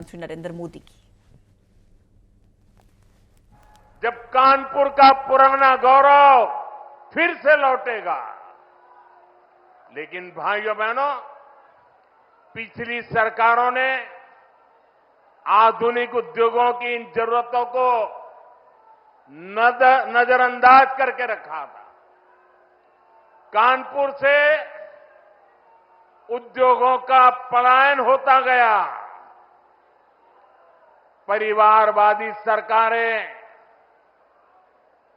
प्रधानमंत्री नरेंद्र मोदी की। जब कानपुर का पुराना गौरव फिर से लौटेगा। लेकिन भाइयों बहनों, पिछली सरकारों ने आधुनिक उद्योगों की इन जरूरतों को नजरअंदाज करके रखा था। कानपुर से उद्योगों का पलायन होता गया। परिवारवादी सरकारें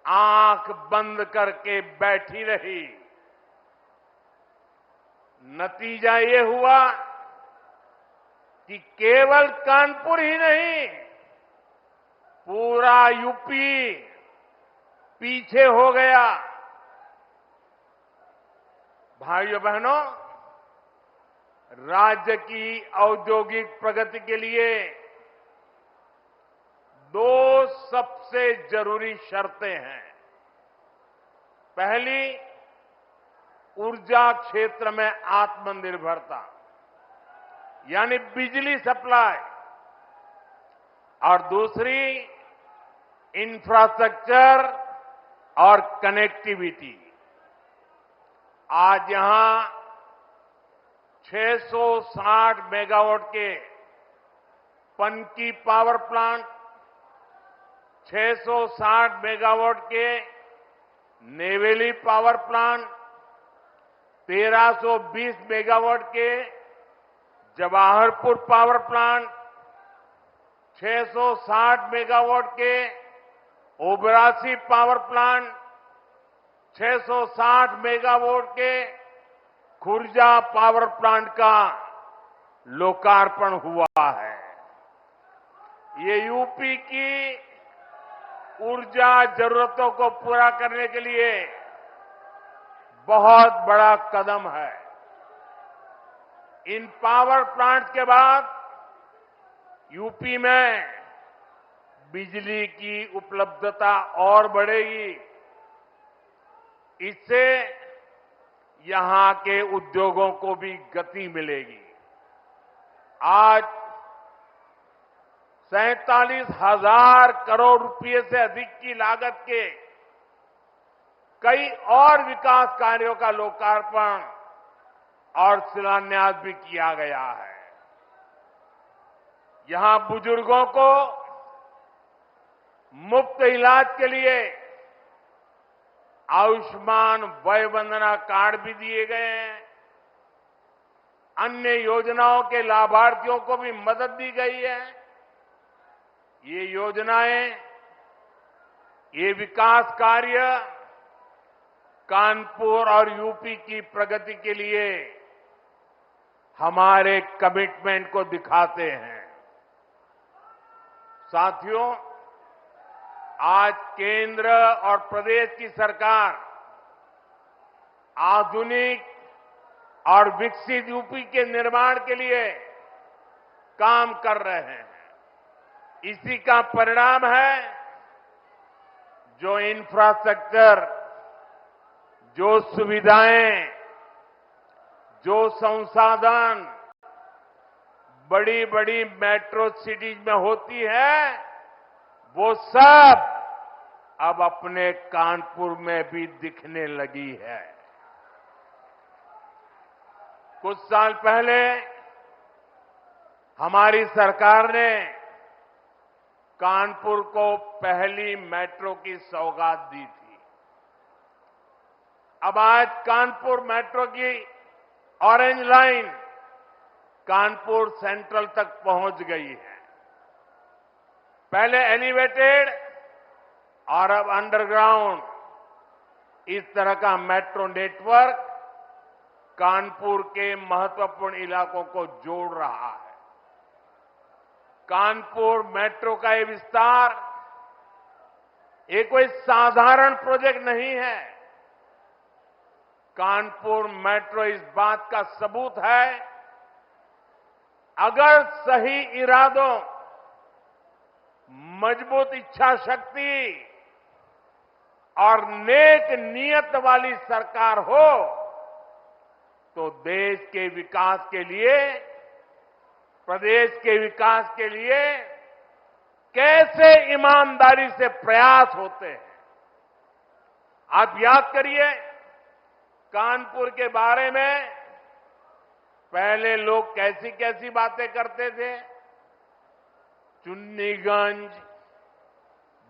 आंख बंद करके बैठी रही। नतीजा ये हुआ कि केवल कानपुर ही नहीं, पूरा यूपी पीछे हो गया। भाइयों बहनों, राज्य की औद्योगिक प्रगति के लिए दो सबसे जरूरी शर्तें हैं। पहली, ऊर्जा क्षेत्र में आत्मनिर्भरता, यानी बिजली सप्लाई, और दूसरी इंफ्रास्ट्रक्चर और कनेक्टिविटी। आज यहां 660 मेगावाट के पनकी पावर प्लांट, 660 मेगावाट के नेवेली पावर प्लांट, 1320 मेगावाट के जवाहरपुर पावर प्लांट, 660 मेगावाट के ओबरासी पावर प्लांट, 660 मेगावाट के खुर्जा पावर प्लांट का लोकार्पण हुआ है। ये यूपी की ऊर्जा जरूरतों को पूरा करने के लिए बहुत बड़ा कदम है। इन पावर प्लांट के बाद यूपी में बिजली की उपलब्धता और बढ़ेगी। इससे यहां के उद्योगों को भी गति मिलेगी। आज 47,000 करोड़ रुपए से अधिक की लागत के कई और विकास कार्यों का लोकार्पण और शिलान्यास भी किया गया है। यहां बुजुर्गों को मुफ्त इलाज के लिए आयुष्मान वय वंदना कार्ड भी दिए गए हैं। अन्य योजनाओं के लाभार्थियों को भी मदद दी गई है। ये योजनाएं, ये विकास कार्य कानपुर और यूपी की प्रगति के लिए हमारे कमिटमेंट को दिखाते हैं। साथियों, आज केंद्र और प्रदेश की सरकार आधुनिक और विकसित यूपी के निर्माण के लिए काम कर रहे हैं। इसी का परिणाम है जो इंफ्रास्ट्रक्चर, जो सुविधाएं, जो संसाधन बड़ी बड़ी मेट्रो सिटीज में होती है, वो सब अब अपने कानपुर में भी दिखने लगी है। कुछ साल पहले हमारी सरकार ने कानपुर को पहली मेट्रो की सौगात दी थी। अब आज कानपुर मेट्रो की ऑरेंज लाइन कानपुर सेंट्रल तक पहुंच गई है। पहले एलिवेटेड और अब अंडरग्राउंड, इस तरह का मेट्रो नेटवर्क कानपुर के महत्वपूर्ण इलाकों को जोड़ रहा है। कानपुर मेट्रो का ये विस्तार ये कोई साधारण प्रोजेक्ट नहीं है। कानपुर मेट्रो इस बात का सबूत है, अगर सही इरादों, मजबूत इच्छा शक्ति और नेक नीयत वाली सरकार हो तो देश के विकास के लिए प्रदेश के विकास के लिए कैसे ईमानदारी से प्रयास होते हैं। आप याद करिए, कानपुर के बारे में पहले लोग कैसी कैसी बातें करते थे। चुन्नीगंज,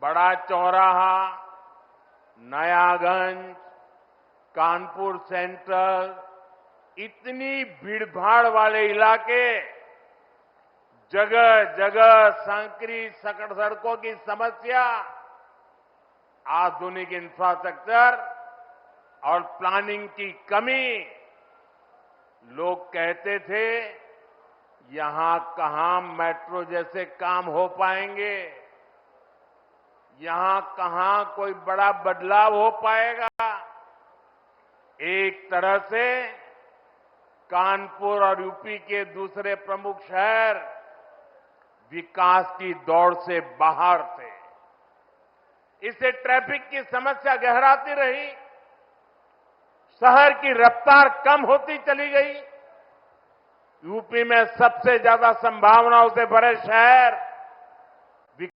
बड़ा चौराहा, नयागंज, कानपुर सेंट्रल, इतनी भीड़भाड़ वाले इलाके, जगह जगह संकरी सड़कों की समस्या, आधुनिक इंफ्रास्ट्रक्चर और प्लानिंग की कमी। लोग कहते थे यहां कहां मेट्रो जैसे काम हो पाएंगे, यहां कहां कोई बड़ा बदलाव हो पाएगा। एक तरह से कानपुर और यूपी के दूसरे प्रमुख शहर विकास की दौड़ से बाहर थे। इससे ट्रैफिक की समस्या गहराती रही, शहर की रफ्तार कम होती चली गई। यूपी में सबसे ज्यादा संभावनाओं से भरे शहर